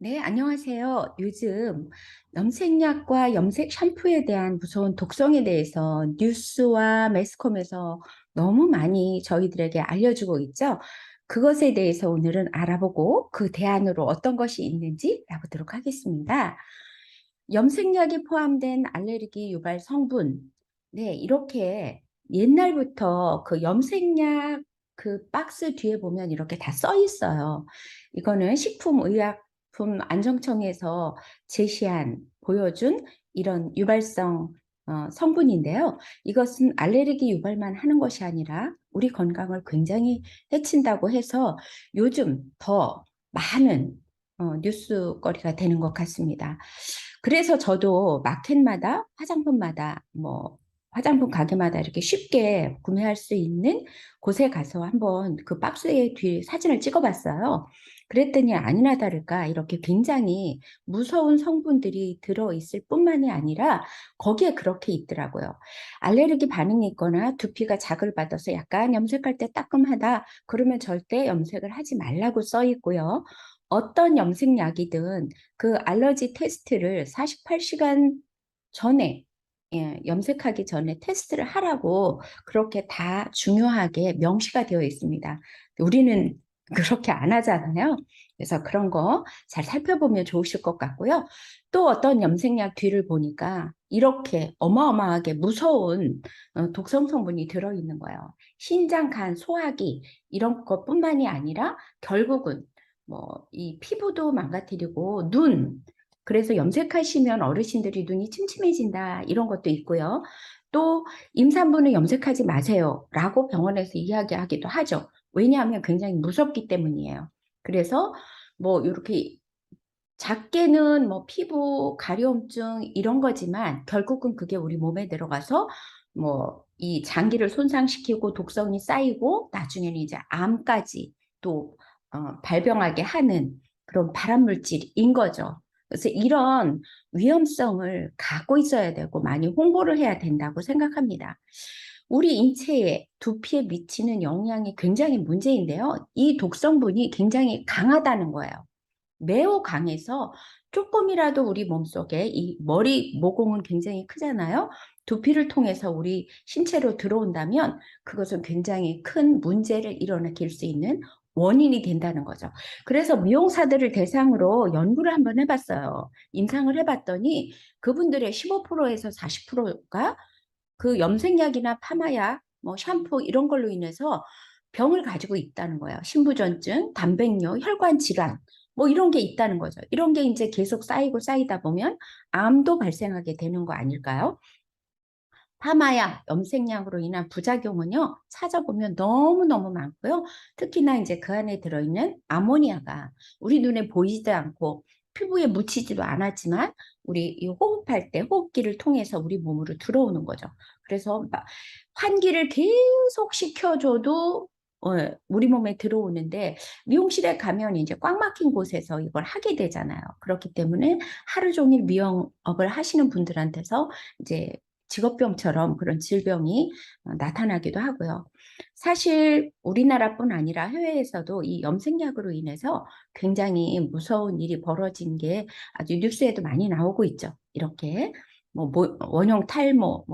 네, 안녕하세요. 요즘 염색약과 염색 샴푸에 대한 무서운 독성에 대해서 뉴스와 매스컴에서 너무 많이 저희들에게 알려주고 있죠. 그것에 대해서 오늘은 알아보고 그 대안으로 어떤 것이 있는지 알아보도록 하겠습니다. 염색약이 포함된 알레르기 유발 성분. 네, 이렇게 옛날부터 그 염색약 그 박스 뒤에 보면 이렇게 다 써 있어요. 이거는 식품의약품 안정청에서 제시한, 보여준 이런 유발성 성분인데요. 이것은 알레르기 유발만 하는 것이 아니라 우리 건강을 굉장히 해친다고 해서 요즘 더 많은 뉴스거리가 되는 것 같습니다. 그래서 저도 마켓마다 화장품마다 화장품 가게마다 이렇게 쉽게 구매할 수 있는 곳에 가서 한번 그 박스에 뒤 사진을 찍어봤어요. 그랬더니 아니나 다를까 이렇게 굉장히 무서운 성분들이 들어있을 뿐만이 아니라 거기에 그렇게 있더라고요. 알레르기 반응이 있거나 두피가 자극을 받아서 약간 염색할 때 따끔하다. 그러면 절대 염색을 하지 말라고 써 있고요. 어떤 염색약이든 그 알러지 테스트를 48시간 전에, 염색하기 전에 테스트를 하라고 그렇게 다 중요하게 명시가 되어 있습니다. 우리는 그렇게 안 하잖아요. 그래서 그런 거 잘 살펴보면 좋으실 것 같고요. 또 어떤 염색약 뒤를 보니까 이렇게 어마어마하게 무서운 독성 성분이 들어있는 거예요. 신장, 간, 소화기 이런 것뿐만이 아니라 결국은 이 피부도 망가뜨리고 그래서 염색하시면 어르신들이 눈이 침침해진다 이런 것도 있고요. 또 임산부는 염색하지 마세요 라고 병원에서 이야기하기도 하죠. 왜냐하면 굉장히 무섭기 때문이에요. 그래서 이렇게 작게는 피부 가려움증 이런 거지만 결국은 그게 우리 몸에 들어가서 이 장기를 손상시키고 독성이 쌓이고 나중에는 이제 암까지 또 발병하게 하는 그런 발암물질인 거죠. 그래서 이런 위험성을 갖고 있어야 되고 많이 홍보를 해야 된다고 생각합니다. 우리 인체에 두피에 미치는 영향이 굉장히 문제인데요. 이 독성분이 굉장히 강하다는 거예요. 매우 강해서 조금이라도 우리 몸속에 이 머리 모공은 굉장히 크잖아요. 두피를 통해서 우리 신체로 들어온다면 그것은 굉장히 큰 문제를 일으킬 수 있는 원인이 된다는 거죠. 그래서 미용사들을 대상으로 연구를 한번 해봤어요. 임상을 해봤더니 그분들의 15%에서 40%가 그 염색약이나 파마약, 샴푸 이런 걸로 인해서 병을 가지고 있다는 거예요. 신부전증, 단백뇨, 혈관 질환, 이런 게 있다는 거죠. 이런 게 이제 계속 쌓이고 쌓이다 보면 암도 발생하게 되는 거 아닐까요? 파마약, 염색약으로 인한 부작용은요, 찾아보면 너무너무 많고요. 특히나 이제 그 안에 들어있는 아모니아가 우리 눈에 보이지도 않고 피부에 묻히지도 않았지만 우리 이 호흡할 때 호흡기를 통해서 우리 몸으로 들어오는 거죠. 그래서 막 환기를 계속 시켜줘도 우리 몸에 들어오는데 미용실에 가면 이제 꽉 막힌 곳에서 이걸 하게 되잖아요. 그렇기 때문에 하루 종일 미용업을 하시는 분들한테서 이제 직업병처럼 그런 질병이 나타나기도 하고요. 사실 우리나라뿐 아니라 해외에서도 이 염색약으로 인해서 굉장히 무서운 일이 벌어진 게 아주 뉴스에도 많이 나오고 있죠. 이렇게 원형 탈모,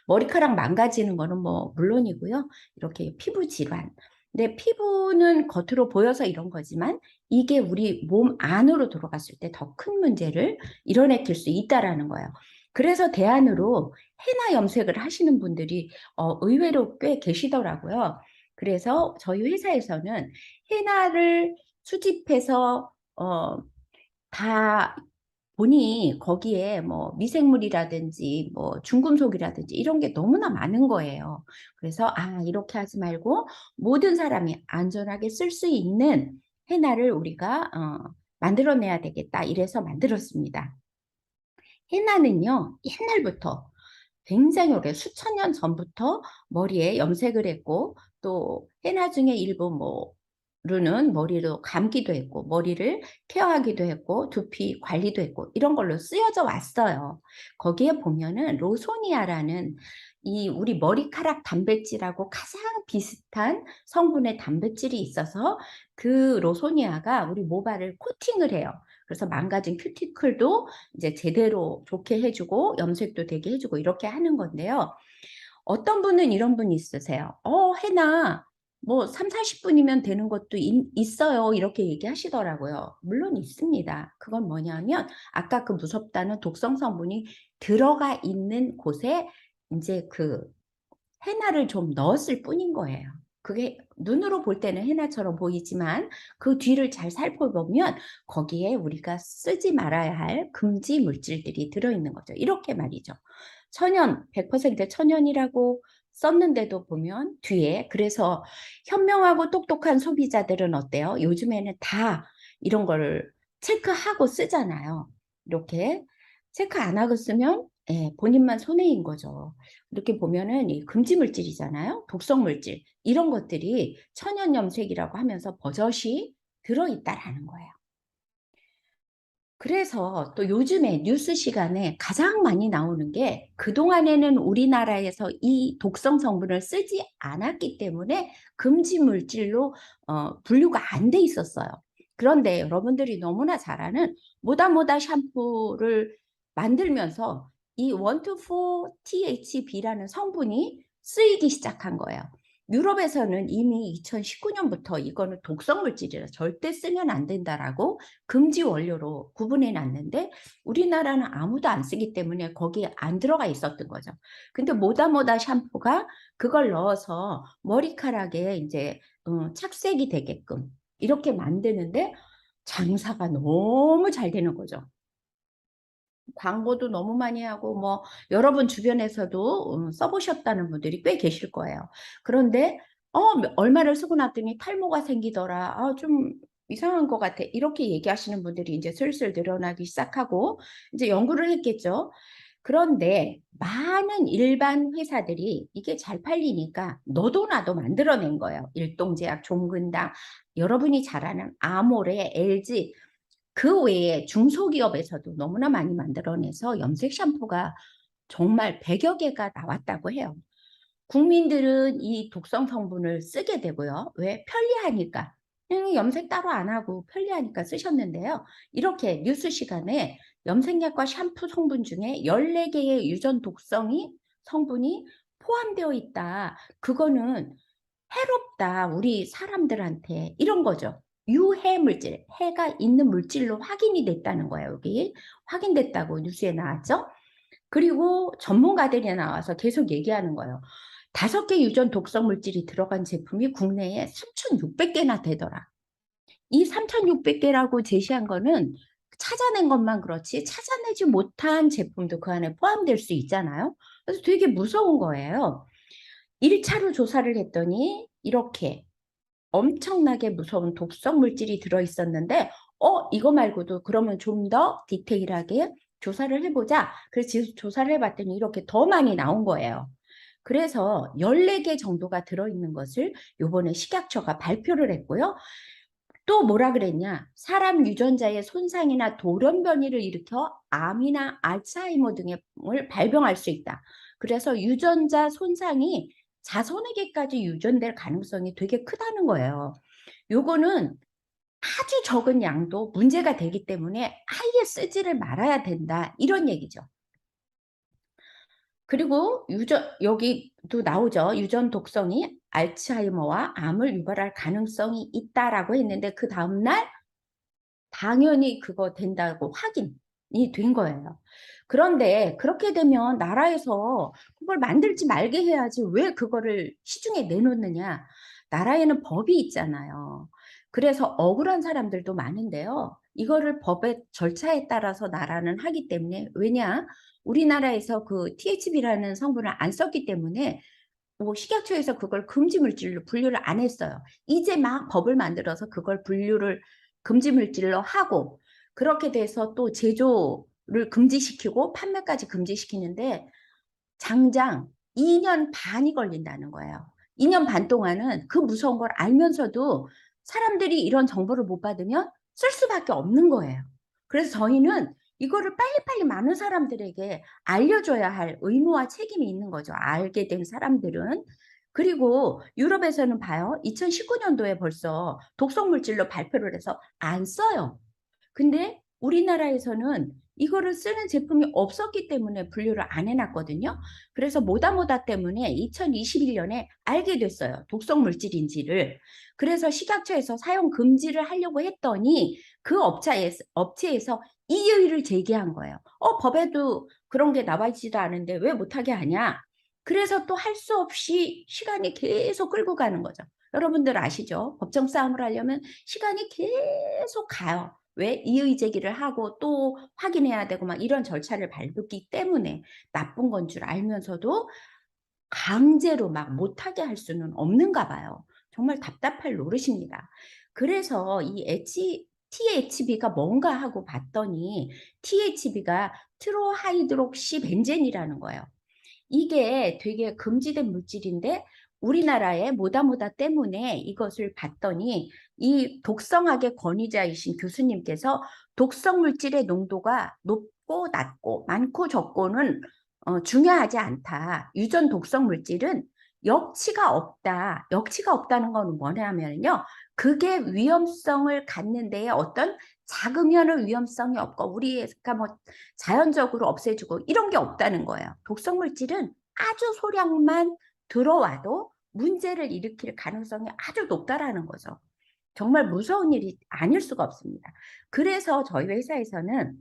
머리카락 망가지는 거는 물론이고요. 이렇게 피부 질환. 근데 피부는 겉으로 보여서 이런 거지만 이게 우리 몸 안으로 들어갔을 때 더 큰 문제를 이뤄낼 수 있다라는 거예요. 그래서 대안으로 헤나 염색을 하시는 분들이 의외로 꽤 계시더라고요. 그래서 저희 회사에서는 헤나를 수집해서 다 보니 거기에 미생물이라든지 중금속이라든지 이런 게 너무나 많은 거예요. 그래서 이렇게 하지 말고 모든 사람이 안전하게 쓸 수 있는 헤나를 우리가 만들어내야 되겠다. 이래서 만들었습니다. 헤나는요, 옛날부터 굉장히 오래 수천 년 전부터 머리에 염색을 했고 또 헤나 중에 일부 르는 머리로 감기도 했고 머리를 케어하기도 했고 두피 관리도 했고 이런 걸로 쓰여져 왔어요. 거기에 보면은 로소니아라는 이 우리 머리카락 단백질하고 가장 비슷한 성분의 단백질이 있어서 그 로소니아가 우리 모발을 코팅을 해요. 그래서 망가진 큐티클도 이제 제대로 좋게 해주고 염색도 되게 해주고 이렇게 하는 건데요. 어떤 분은 이런 분이 있으세요. 해나 뭐 3, 40분이면 되는 것도 있어요. 이렇게 얘기하시더라고요. 물론 있습니다. 그건 뭐냐면 아까 그 무섭다는 독성 성분이 들어가 있는 곳에 이제 그 헤나를 좀 넣었을 뿐인 거예요. 그게 눈으로 볼 때는 헤나처럼 보이지만 그 뒤를 잘 살펴보면 거기에 우리가 쓰지 말아야 할 금지 물질들이 들어있는 거죠. 이렇게 말이죠. 천연, 100% 천연이라고 썼는데도 보면 뒤에, 그래서 현명하고 똑똑한 소비자들은 어때요? 요즘에는 다 이런 거를 체크하고 쓰잖아요. 이렇게 체크 안 하고 쓰면 본인만 손해인 거죠. 이렇게 보면은 이 금지 물질이잖아요. 독성 물질. 이런 것들이 천연 염색이라고 하면서 버젓이 들어있다라는 거예요. 그래서 또 요즘에 뉴스 시간에 가장 많이 나오는 게 그동안에는 우리나라에서 이 독성 성분을 쓰지 않았기 때문에 금지 물질로 분류가 안 돼 있었어요. 그런데 여러분들이 너무나 잘 아는 모다모다 샴푸를 만들면서 이 1,2,4-THB라는 성분이 쓰이기 시작한 거예요. 유럽에서는 이미 2019년부터 이거는 독성 물질이라 절대 쓰면 안 된다라고 금지 원료로 구분해 놨는데 우리나라는 아무도 안 쓰기 때문에 거기에 안 들어가 있었던 거죠. 근데 모다모다 샴푸가 그걸 넣어서 머리카락에 이제 착색이 되게끔 이렇게 만드는데 장사가 너무 잘 되는 거죠. 광고도 너무 많이 하고 뭐 여러분 주변에서도 써보셨다는 분들이 꽤 계실 거예요. 그런데 얼마를 쓰고 났더니 탈모가 생기더라. 좀 이상한 것 같아. 이렇게 얘기하시는 분들이 이제 슬슬 늘어나기 시작하고 이제 연구를 했겠죠. 그런데 많은 일반 회사들이 이게 잘 팔리니까 너도 나도 만들어낸 거예요. 일동제약, 종근당, 여러분이 잘 아는 아모레, LG 그 외에 중소기업에서도 너무나 많이 만들어내서 염색 샴푸가 정말 100여 개가 나왔다고 해요. 국민들은 이 독성 성분을 쓰게 되고요. 왜? 편리하니까. 그냥 염색 따로 안 하고 편리하니까 쓰셨는데요. 이렇게 뉴스 시간에 염색약과 샴푸 성분 중에 14개의 유전 독성이 성분이 포함되어 있다. 그거는 해롭다. 우리 사람들한테. 이런 거죠. 유해 물질, 해가 있는 물질로 확인이 됐다는 거예요. 여기 확인됐다고 뉴스에 나왔죠. 그리고 전문가들이 나와서 계속 얘기하는 거예요. 5개 유전 독성 물질이 들어간 제품이 국내에 3,600개나 되더라. 이 3,600개라고 제시한 거는 찾아낸 것만 그렇지 찾아내지 못한 제품도 그 안에 포함될 수 있잖아요. 그래서 되게 무서운 거예요. 1차로 조사를 했더니 이렇게 엄청나게 무서운 독성 물질이 들어있었는데 이거 말고도 그러면 좀 더 디테일하게 조사를 해보자. 그래서 조사를 해봤더니 이렇게 더 많이 나온 거예요. 그래서 14개 정도가 들어있는 것을 요번에 식약처가 발표를 했고요. 또 뭐라 그랬냐? 사람 유전자의 손상이나 돌연변이를 일으켜 암이나 알츠하이머 등을 발병할 수 있다. 그래서 유전자 손상이 자손에게까지 유전될 가능성이 되게 크다는 거예요. 요거는 아주 적은 양도 문제가 되기 때문에 아예 쓰지를 말아야 된다. 이런 얘기죠. 그리고 여기도 나오죠. 유전 독성이 알츠하이머와 암을 유발할 가능성이 있다라고 했는데 그 다음날 당연히 그거 된다고 확인이 된 거예요. 그런데 그렇게 되면 나라에서 그걸 만들지 말게 해야지 왜 그거를 시중에 내놓느냐. 나라에는 법이 있잖아요. 그래서 억울한 사람들도 많은데요. 이거를 법의 절차에 따라서 나라는 하기 때문에 왜냐? 우리나라에서 그 THB라는 성분을 안 썼기 때문에 뭐 식약처에서 그걸 금지 물질로 분류를 안 했어요. 이제 막 법을 만들어서 그걸 분류를 금지 물질로 하고 그렇게 돼서 또 제조를 금지시키고 판매까지 금지시키는데 장장 2년 반이 걸린다는 거예요. 2년 반 동안은 그 무서운 걸 알면서도 사람들이 이런 정보를 못 받으면 쓸 수밖에 없는 거예요. 그래서 저희는 이거를 빨리빨리 많은 사람들에게 알려줘야 할 의무와 책임이 있는 거죠. 알게 된 사람들은. 그리고 유럽에서는 봐요. 2019년도에 벌써 독성 물질로 발표를 해서 안 써요. 근데 우리나라에서는 이거를 쓰는 제품이 없었기 때문에 분류를 안 해놨거든요. 그래서 뭐다뭐다 때문에 2021년에 알게 됐어요. 독성 물질인지를. 그래서 식약처에서 사용 금지를 하려고 했더니 그 업체에서 이의를 제기한 거예요. 법에도 그런 게 나와 있지도 않은데 왜 못하게 하냐? 그래서 또 할 수 없이 시간이 계속 끌고 가는 거죠. 여러분들 아시죠? 법정 싸움을 하려면 시간이 계속 가요. 왜? 이의 제기를 하고 또 확인해야 되고 막 이런 절차를 밟기 때문에 나쁜 건 줄 알면서도 강제로 막 못하게 할 수는 없는가 봐요. 정말 답답할 노릇입니다. 그래서 이 THB가 뭔가 하고 봤더니 THB가 트로하이드록시 벤젠이라는 거예요. 이게 되게 금지된 물질인데 우리나라의 뭐다뭐다 때문에 이것을 봤더니 이 독성학의 권위자이신 교수님께서 독성 물질의 농도가 높고 낮고 많고 적고는 중요하지 않다. 유전 독성 물질은 역치가 없다. 역치가 없다는 건 뭐냐면요. 그게 위험성을 갖는 데에 어떤 작으면은 위험성이 없고 우리가 뭐 자연적으로 없애주고 이런 게 없다는 거예요. 독성 물질은 아주 소량만 들어와도 문제를 일으킬 가능성이 아주 높다라는 거죠. 정말 무서운 일이 아닐 수가 없습니다. 그래서 저희 회사에서는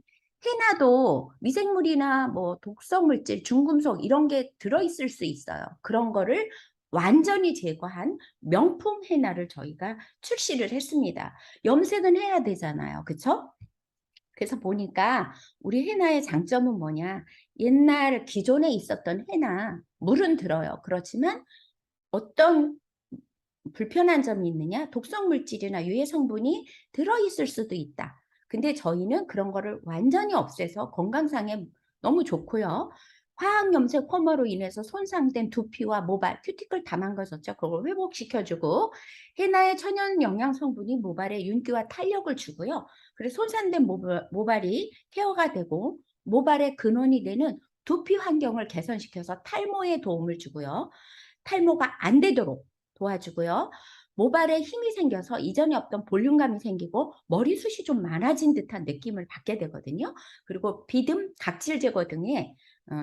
해나도 미생물이나 뭐 독성 물질, 중금속 이런 게 들어있을 수 있어요. 그런 거를 완전히 제거한 명품 해나를 저희가 출시를 했습니다. 염색은 해야 되잖아요. 그쵸? 그래서 보니까 우리 해나의 장점은 뭐냐? 옛날 기존에 있었던 해나 물은 들어요. 그렇지만 어떤 불편한 점이 있느냐? 독성 물질이나 유해 성분이 들어있을 수도 있다. 근데 저희는 그런 거를 완전히 없애서 건강상에 너무 좋고요. 화학 염색 펌으로 인해서 손상된 두피와 모발, 큐티클 다 망가졌죠. 그걸 회복시켜주고 해나의 천연 영양 성분이 모발에 윤기와 탄력을 주고요. 그래서 손상된 모발이 케어가 되고 모발의 근원이 되는 두피 환경을 개선시켜서 탈모에 도움을 주고요. 탈모가 안 되도록 도와주고요. 모발에 힘이 생겨서 이전에 없던 볼륨감이 생기고 머리숱이 좀 많아진 듯한 느낌을 받게 되거든요. 그리고 비듬, 각질 제거 등의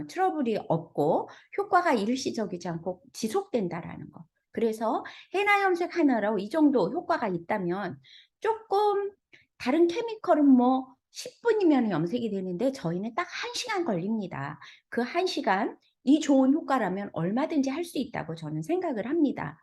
트러블이 없고 효과가 일시적이지 않고 지속된다라는 거. 그래서 해나 염색 하나로 이 정도 효과가 있다면 조금 다른 케미컬은 뭐 10분이면 염색이 되는데 저희는 딱 1시간 걸립니다. 그 1시간 이 좋은 효과라면 얼마든지 할 수 있다고 저는 생각을 합니다.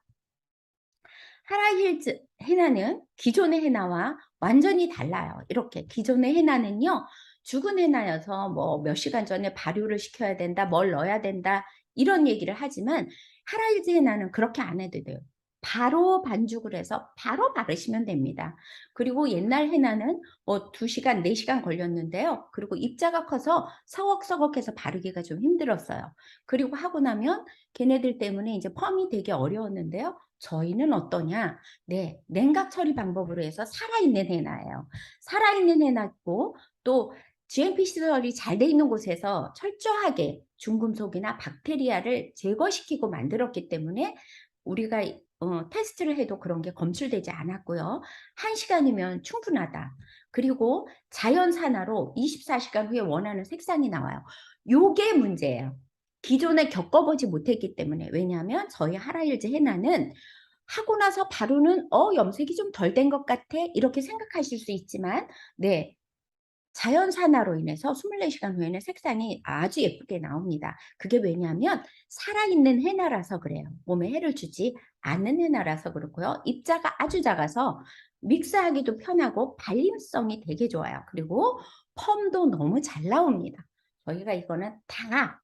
하라힐즈 해나는 기존의 해나와 완전히 달라요. 이렇게 기존의 해나는요. 죽은 해나여서 뭐 몇 시간 전에 발효를 시켜야 된다, 뭘 넣어야 된다 이런 얘기를 하지만 하라힐즈 해나는 그렇게 안 해도 돼요. 바로 반죽을 해서 바로 바르시면 됩니다. 그리고 옛날 해나는 뭐 2시간, 4시간 걸렸는데요. 그리고 입자가 커서 서걱서걱해서 바르기가 좀 힘들었어요. 그리고 하고 나면 걔네들 때문에 이제 펌이 되게 어려웠는데요. 저희는 어떠냐? 네, 냉각 처리 방법으로 해서 살아있는 해나예요. 살아있는 해나고 또 GMP 시설이 잘 돼 있는 곳에서 철저하게 중금속이나 박테리아를 제거시키고 만들었기 때문에 우리가 테스트를 해도 그런 게 검출되지 않았고요. 1시간이면 충분하다. 그리고 자연산화로 24시간 후에 원하는 색상이 나와요. 요게 문제예요. 기존에 겪어보지 못했기 때문에. 왜냐하면 저희 하라일즈 해나는 하고 나서 바로는 염색이 좀 덜 된 것 같아 이렇게 생각하실 수 있지만 네, 자연산화로 인해서 24시간 후에는 색상이 아주 예쁘게 나옵니다. 그게 왜냐하면 살아있는 해나라서 그래요. 몸에 해를 주지 않는 해나라서 그렇고요. 입자가 아주 작아서 믹스하기도 편하고 발림성이 되게 좋아요. 그리고 펌도 너무 잘 나옵니다. 저희가 이거는 다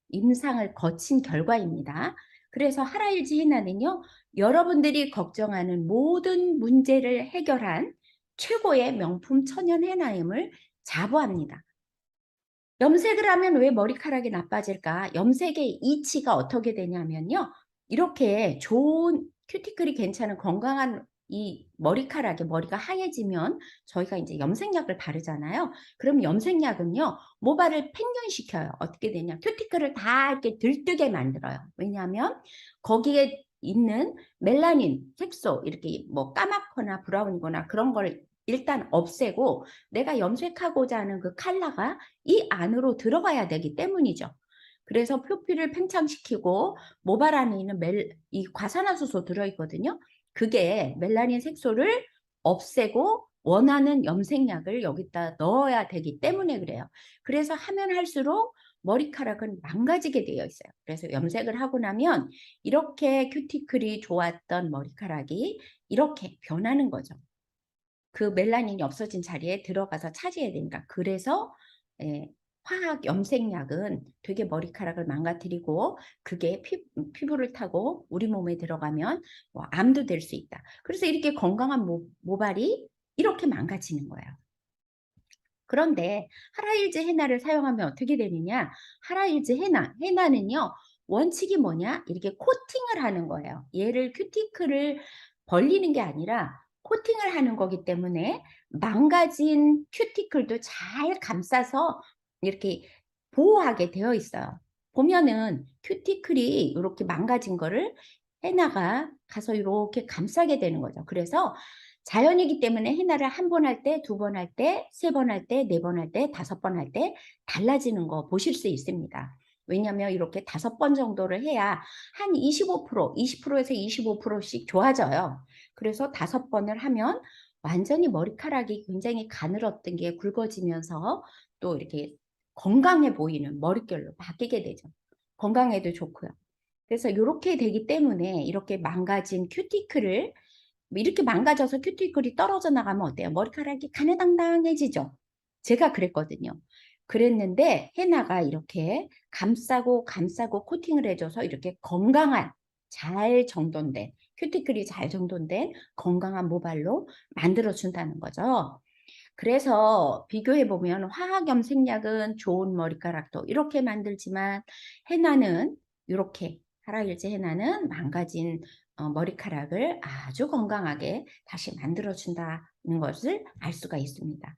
임상을 거친 결과입니다. 그래서 하라일지 해나는요. 여러분들이 걱정하는 모든 문제를 해결한 최고의 명품 천연 해나임을 자부합니다. 염색을 하면 왜 머리카락이 나빠질까? 염색의 이치가 어떻게 되냐면요. 이렇게 좋은 큐티클이 괜찮은 건강한 이 머리카락에 머리가 하얘지면 저희가 이제 염색약을 바르잖아요. 그럼 염색약은요. 모발을 팽년시켜요. 어떻게 되냐? 큐티클을 다 이렇게 들뜨게 만들어요. 왜냐하면 거기에 있는 멜라닌, 색소 이렇게 뭐 까맣거나 브라운이거나 그런 걸 일단 없애고 내가 염색하고자 하는 그 컬러가 이 안으로 들어가야 되기 때문이죠. 그래서 표피를 팽창시키고 모발 안에 있는 이 과산화수소 들어있거든요. 그게 멜라닌 색소를 없애고 원하는 염색약을 여기다 넣어야 되기 때문에 그래요. 그래서 하면 할수록 머리카락은 망가지게 되어 있어요. 그래서 염색을 하고 나면 이렇게 큐티클이 좋았던 머리카락이 이렇게 변하는 거죠. 그 멜라닌이 없어진 자리에 들어가서 차지해야 되니까. 그래서 화학 염색약은 되게 머리카락을 망가뜨리고 그게 피부를 타고 우리 몸에 들어가면 뭐 암도 될 수 있다. 그래서 이렇게 건강한 모발이 이렇게 망가지는 거예요. 그런데 하라일즈 헤나를 사용하면 어떻게 되느냐? 하라일즈 헤나는요. 원칙이 뭐냐? 이렇게 코팅을 하는 거예요. 얘를 큐티클을 벌리는 게 아니라 코팅을 하는 거기 때문에 망가진 큐티클도 잘 감싸서 이렇게 보호하게 되어 있어요. 보면은 큐티클이 이렇게 망가진 거를 헤나가 가서 이렇게 감싸게 되는 거죠. 그래서 자연이기 때문에 헤나를 한 번 할 때, 두 번 할 때, 세 번 할 때, 네 번 할 때, 다섯 번 할 때 달라지는 거 보실 수 있습니다. 왜냐하면 이렇게 5번 정도를 해야 한 25%, 20%에서 25%씩 좋아져요. 그래서 5번을 하면 완전히 머리카락이 굉장히 가늘었던 게 굵어지면서 또 이렇게 건강해 보이는 머릿결로 바뀌게 되죠. 건강에도 좋고요. 그래서 이렇게 되기 때문에 이렇게 망가진 큐티클을 이렇게 망가져서 큐티클이 떨어져 나가면 어때요? 머리카락이 가느당당해지죠. 제가 그랬거든요. 그랬는데 헤나가 이렇게 감싸고 감싸고 코팅을 해줘서 이렇게 건강한 잘 정돈된 큐티클이 잘 정돈된 건강한 모발로 만들어준다는 거죠. 그래서 비교해보면 화학 염색약은 좋은 머리카락도 이렇게 만들지만 헤나는 이렇게 하라일제 헤나는 망가진 머리카락을 아주 건강하게 다시 만들어준다는 것을 알 수가 있습니다.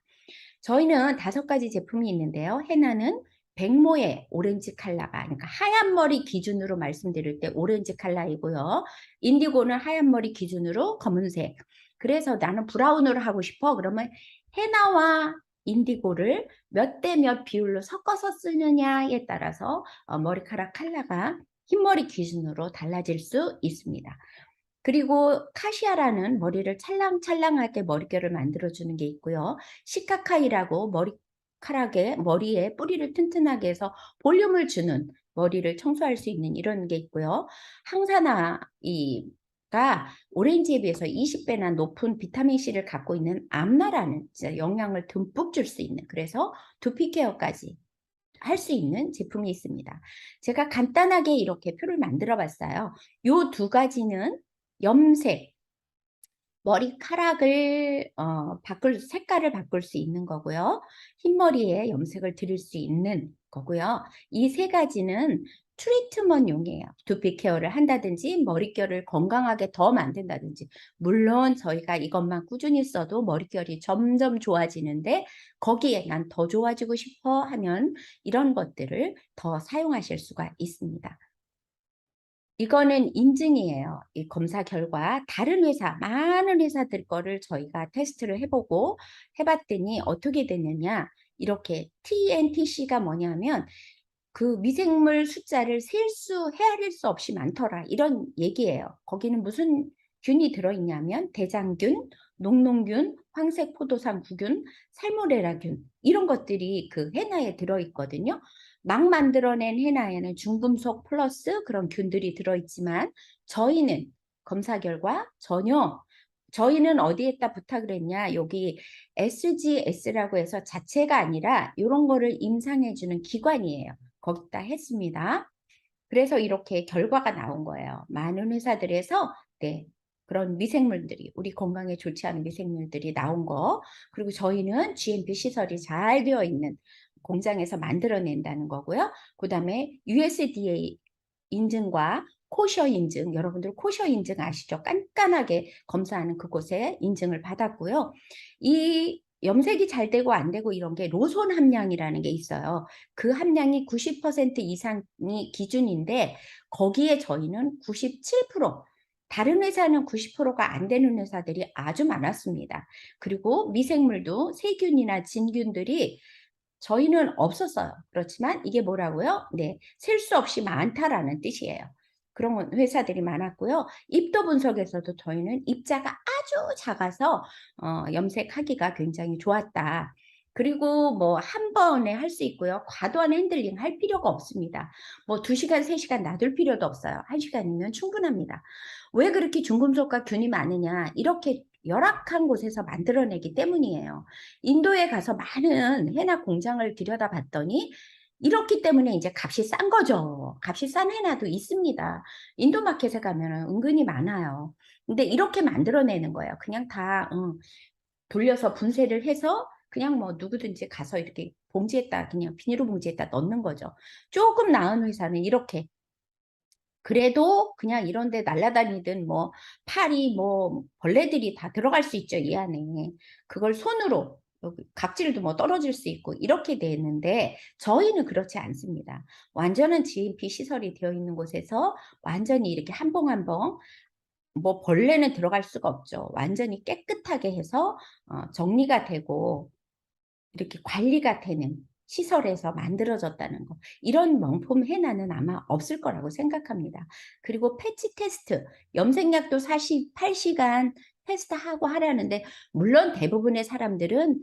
저희는 5가지 제품이 있는데요. 헤나는 백모의 오렌지 컬러가, 그러니까 하얀 머리 기준으로 말씀드릴 때 오렌지 컬러이고요. 인디고는 하얀 머리 기준으로 검은색. 그래서 나는 브라운으로 하고 싶어. 그러면 헤나와 인디고를 몇 대 몇 비율로 섞어서 쓰느냐에 따라서 머리카락 컬러가 흰머리 기준으로 달라질 수 있습니다. 그리고 카시아라는 머리를 찰랑찰랑하게 머릿결을 만들어주는 게 있고요. 시카카이라고 머리에 뿌리를 튼튼하게 해서 볼륨을 주는 머리를 청소할 수 있는 이런 게 있고요. 항산화가 오렌지에 비해서 20배나 높은 비타민C를 갖고 있는 암나라는 진짜 영양을 듬뿍 줄 수 있는, 그래서 두피 케어까지 할 수 있는 제품이 있습니다. 제가 간단하게 이렇게 표를 만들어 봤어요. 이 2가지는 염색, 머리카락을 색깔을 바꿀 수 있는 거고요. 흰머리에 염색을 드릴 수 있는 거고요. 이 3가지는 트리트먼용이에요. 두피 케어를 한다든지 머릿결을 건강하게 더 만든다든지. 물론 저희가 이것만 꾸준히 써도 머릿결이 점점 좋아지는데 거기에 난 더 좋아지고 싶어 하면 이런 것들을 더 사용하실 수가 있습니다. 이거는 인증이에요. 이 검사 결과 다른 회사, 많은 회사들 거를 저희가 테스트를 해보고 해봤더니 어떻게 됐느냐. 이렇게 TNTC가 뭐냐면 그 미생물 숫자를 헤아릴 수 없이 많더라. 이런 얘기예요. 거기는 무슨 균이 들어있냐면 대장균, 녹농균, 황색포도상 구균, 살모넬라균 이런 것들이 그 헤나에 들어있거든요. 막 만들어낸 헤나에는 중금속 플러스 그런 균들이 들어있지만 저희는 검사 결과 전혀, 저희는 어디에다 부탁을 했냐, 여기 SGS라고 해서 자체가 아니라 이런 거를 임상해주는 기관이에요. 거기다 했습니다. 그래서 이렇게 결과가 나온 거예요. 많은 회사들에서 그런 미생물들이, 우리 건강에 좋지 않은 미생물들이 나온 거, 그리고 저희는 GMP 시설이 잘 되어 있는 공장에서 만들어낸다는 거고요. 그 다음에 USDA 인증과 코셔 인증, 여러분들 코셔 인증 아시죠? 깐깐하게 검사하는 그곳에 인증을 받았고요. 이 염색이 잘 되고 안 되고 이런 게 로손 함량이라는 게 있어요. 그 함량이 90% 이상이 기준인데 거기에 저희는 97%, 다른 회사는 90%가 안 되는 회사들이 아주 많았습니다. 그리고 미생물도 세균이나 진균들이 저희는 없었어요. 그렇지만 이게 뭐라고요? 네, 셀 수 없이 많다라는 뜻이에요. 그런 회사들이 많았고요. 입도 분석에서도 저희는 입자가 아주 작아서 염색하기가 굉장히 좋았다. 그리고 뭐 한 번에 할 수 있고요. 과도한 핸들링 할 필요가 없습니다. 뭐 2시간, 3시간 놔둘 필요도 없어요. 1시간이면 충분합니다. 왜 그렇게 중금속과 균이 많으냐? 이렇게 열악한 곳에서 만들어내기 때문이에요. 인도에 가서 많은 헤나 공장을 들여다봤더니 이렇기 때문에 이제 값이 싼 거죠. 값이 싼 헤나도 있습니다. 인도 마켓에 가면 은근히 많아요. 근데 이렇게 만들어내는 거예요. 그냥 다 돌려서 분쇄를 해서 그냥 뭐 누구든지 가서 이렇게 봉지에다 그냥 비닐로 봉지에다 넣는 거죠. 조금 나은 회사는 이렇게 그래도 그냥 이런 데 날아다니든 뭐 파리 뭐 벌레들이 다 들어갈 수 있죠, 이 안에. 그걸 손으로 여기 각질도 뭐 떨어질 수 있고 이렇게 되는데 저희는 그렇지 않습니다. 완전한 GMP 시설이 되어 있는 곳에서 완전히 이렇게 한 봉 한 봉 뭐 벌레는 들어갈 수가 없죠. 완전히 깨끗하게 해서 정리가 되고 이렇게 관리가 되는 시설에서 만들어졌다는 거. 이런 명품 헤나는 아마 없을 거라고 생각합니다. 그리고 패치 테스트, 염색약도 48시간 테스트하고 하라는데 물론 대부분의 사람들은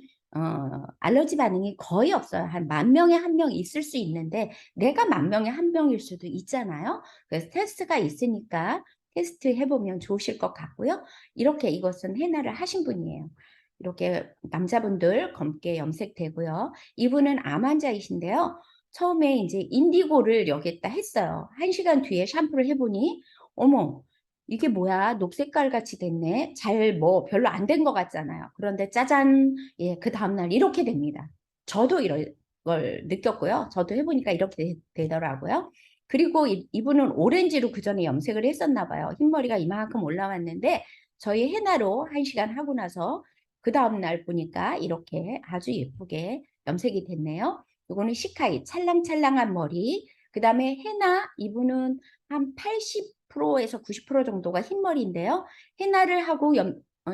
알러지 반응이 거의 없어요. 한 10,000명에 1명 있을 수 있는데 내가 10,000명에 1명일 수도 있잖아요. 그래서 테스트가 있으니까 테스트 해보면 좋으실 것 같고요. 이렇게 이것은 헤나를 하신 분이에요. 이렇게 남자분들 검게 염색되고요. 이분은 암 환자이신데요. 처음에 이제 인디고를 여기에다 했어요. 1시간 뒤에 샴푸를 해보니 어머 이게 뭐야 녹색깔 같이 됐네. 잘 뭐 별로 안 된 것 같잖아요. 그런데 짜잔 예, 그 다음날 이렇게 됩니다. 저도 이런 걸 느꼈고요. 저도 해보니까 이렇게 되더라고요. 그리고 이분은 오렌지로 그 전에 염색을 했었나 봐요. 흰머리가 이만큼 올라왔는데 저희 헤나로 1시간 하고 나서 그 다음날 보니까 이렇게 아주 예쁘게 염색이 됐네요. 이거는 시카이 찰랑찰랑한 머리. 그 다음에 헤나 이분은 한 80%에서 90% 정도가 흰머리인데요. 헤나를 하고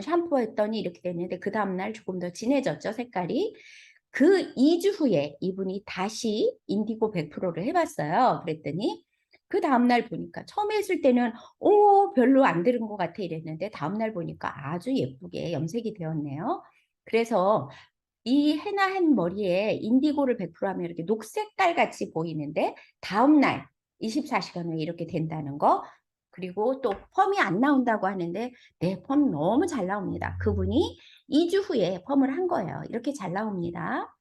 샴푸했더니 이렇게 됐는데 그 다음날 조금 더 진해졌죠, 색깔이. 그 2주 후에 이분이 다시 인디고 100%를 해봤어요. 그랬더니 그 다음날 보니까 처음에 했을 때는 오 별로 안 들은 것 같아 이랬는데 다음날 보니까 아주 예쁘게 염색이 되었네요. 그래서 이 헤나한 머리에 인디고를 100% 하면 이렇게 녹색깔 같이 보이는데 다음날 24시간 후에 이렇게 된다는 거. 그리고 또 펌이 안 나온다고 하는데 네, 펌 너무 잘 나옵니다. 그분이 2주 후에 펌을 한 거예요. 이렇게 잘 나옵니다.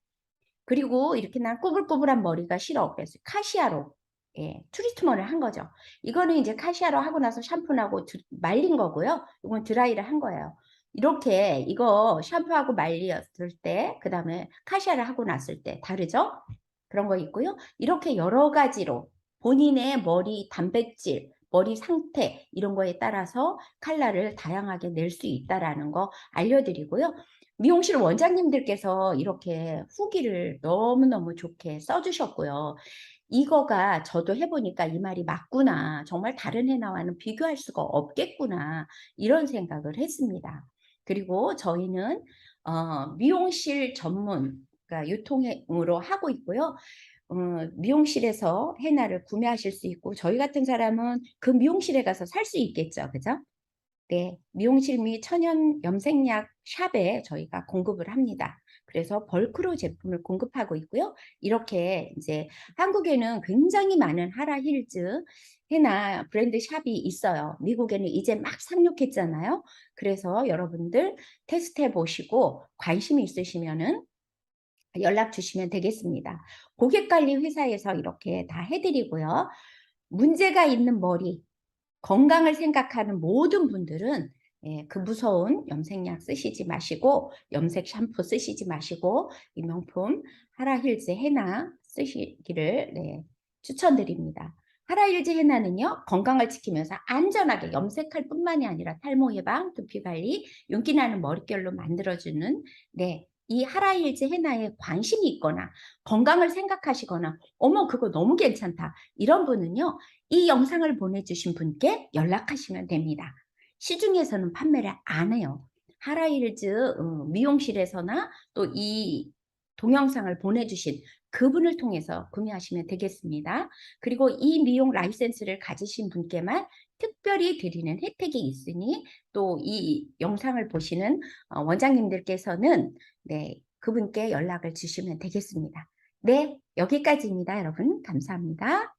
그리고 이렇게 난 꼬불꼬불한 머리가 싫어. 그래서 카시아로 예, 트리트먼트를 한 거죠. 이거는 이제 카시아로 하고 나서 샴푸하고 말린 거고요. 이건 드라이를 한 거예요. 이렇게 이거 샴푸하고 말렸을 때, 그 다음에 카시아를 하고 났을 때 다르죠? 그런 거 있고요. 이렇게 여러 가지로 본인의 머리 단백질, 머리 상태 이런 거에 따라서 컬러를 다양하게 낼 수 있다라는 거 알려드리고요. 미용실 원장님들께서 이렇게 후기를 너무너무 좋게 써주셨고요. 이거가 저도 해보니까 이 말이 맞구나. 정말 다른 헤나와는 비교할 수가 없겠구나. 이런 생각을 했습니다. 그리고 저희는 미용실 전문, 그러니까 유통으로 하고 있고요. 미용실에서 헤나를 구매하실 수 있고 저희 같은 사람은 그 미용실에 가서 살 수 있겠죠. 그죠? 네, 미용실 및 천연 염색약 샵에 저희가 공급을 합니다. 그래서 벌크로 제품을 공급하고 있고요. 이렇게 이제 한국에는 굉장히 많은 하라 힐즈 헤나 브랜드 샵이 있어요. 미국에는 이제 막 상륙했잖아요. 그래서 여러분들 테스트해 보시고 관심 있으시면은 연락 주시면 되겠습니다. 고객관리 회사에서 이렇게 다 해드리고요. 문제가 있는 머리, 건강을 생각하는 모든 분들은 예, 그 무서운 염색약 쓰시지 마시고 염색 샴푸 쓰시지 마시고 이 명품 하라힐즈 헤나 쓰시기를 네, 추천드립니다. 하라힐즈 헤나는요 건강을 지키면서 안전하게 염색할 뿐만이 아니라 탈모 예방, 두피 관리, 윤기 나는 머릿결로 만들어주는 네, 이 하라힐즈 헤나에 관심이 있거나 건강을 생각하시거나 어머 그거 너무 괜찮다 이런 분은요. 이 영상을 보내주신 분께 연락하시면 됩니다. 시중에서는 판매를 안 해요. 하라힐즈 미용실에서나 또 이 동영상을 보내주신 그분을 통해서 구매하시면 되겠습니다. 그리고 이 미용 라이센스를 가지신 분께만 특별히 드리는 혜택이 있으니 또 이 영상을 보시는 원장님들께서는 네, 그분께 연락을 주시면 되겠습니다. 네, 여기까지입니다, 여러분. 감사합니다.